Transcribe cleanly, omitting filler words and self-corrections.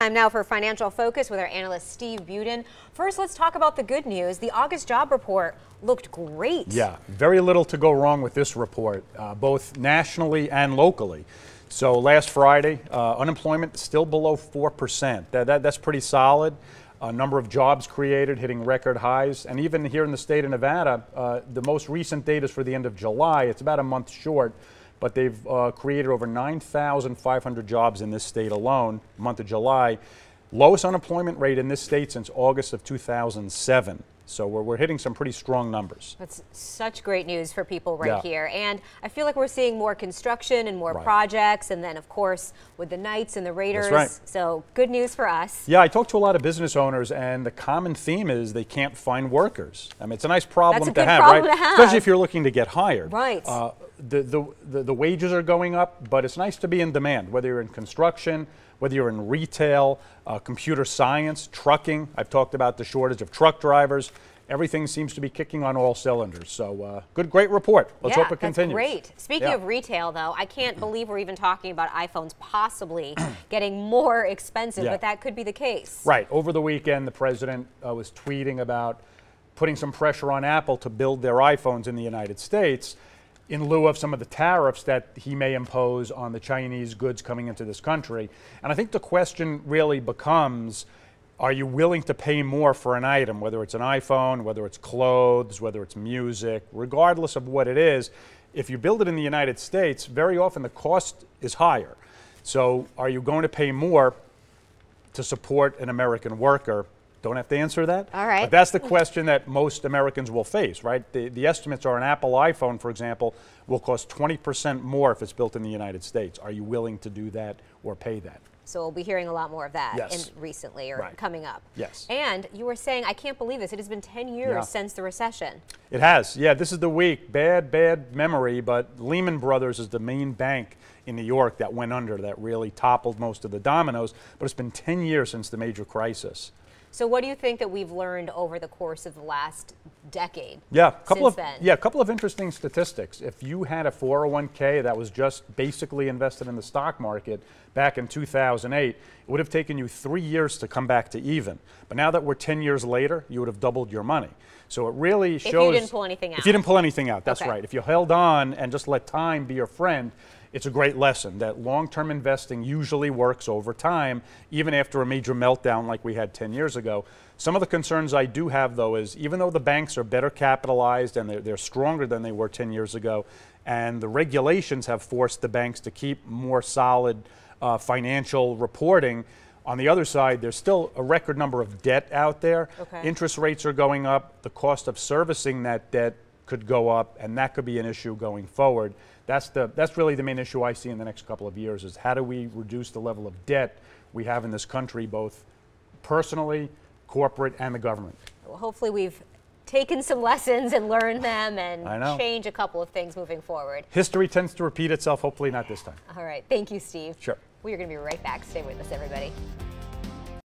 Time now for Financial Focus with our analyst Steve Budin. First, let's talk about the good news. The August job report looked great. Yeah, very little to go wrong with this report, both nationally and locally. So last Friday, unemployment still below 4%. That's pretty solid. A number of jobs created, hitting record highs. And even here in the state of Nevada, the most recent data is for the end of July. It's about a month short, but they've created over 9,500 jobs in this state alone, month of July. Lowest unemployment rate in this state since August of 2007. So we're hitting some pretty strong numbers. That's such great news for people here. And I feel like we're seeing more construction and more projects. And then, of course, with the Knights and the Raiders. That's right. So good news for us. Yeah, I talked to a lot of business owners, and the common theme is they can't find workers. I mean, it's a nice problem to have, right? Especially if you're looking to get hired. Right. The wages are going up, but it's nice to be in demand, whether you're in construction, whether you're in retail, computer science, trucking. I've talked about the shortage of truck drivers. Everything seems to be kicking on all cylinders. So great report. Let's hope it continues. That's great. Speaking of retail, though, I can't believe we're even talking about iPhones possibly getting more expensive, but that could be the case. Right. Over the weekend, the president was tweeting about putting some pressure on Apple to build their iPhones in the United States in lieu of some of the tariffs that he may impose on the Chinese goods coming into this country. And I think the question really becomes, are you willing to pay more for an item, whether it's an iPhone, whether it's clothes, whether it's music, regardless of what it is? If you build it in the United States, very often the cost is higher. So are you going to pay more to support an American worker? Don't have to answer that. All right. But that's the question that most Americans will face, right? The estimates are an Apple iPhone, for example, will cost 20% more if it's built in the United States. Are you willing to do that or pay that? So we'll be hearing a lot more of that recently or coming up. Yes. And you were saying, I can't believe this, it has been 10 years since the recession. It has. Yeah, this is the week. Bad memory, but Lehman Brothers is the main bank in New York that went under, that really toppled most of the dominoes. But it's been 10 years since the major crisis. So what do you think that we've learned over the course of the last decade? Yeah, a couple of interesting statistics. If you had a 401k that was just basically invested in the stock market back in 2008, it would have taken you 3 years to come back to even. But now that we're 10 years later, you would have doubled your money. So it really shows. If you didn't pull anything out. If you didn't pull anything out, that's right. If you held on and just let time be your friend, it's a great lesson that long-term investing usually works over time, even after a major meltdown like we had 10 years ago. Some of the concerns I do have, though, is even though the banks are better capitalized and they're stronger than they were 10 years ago, and the regulations have forced the banks to keep more solid financial reporting, on the other side, there's still a record number of debt out there. Interest rates are going up. The cost of servicing that debt could go up, and that could be an issue going forward. That's really the main issue I see in the next couple of years, is how do we reduce the level of debt we have in this country, both personally, corporate, and the government. Well, hopefully we've taken some lessons and learned them and change a couple of things moving forward. History tends to repeat itself, hopefully not this time. All right. Thank you, Steve. Sure. We are going to be right back. Stay with us, everybody.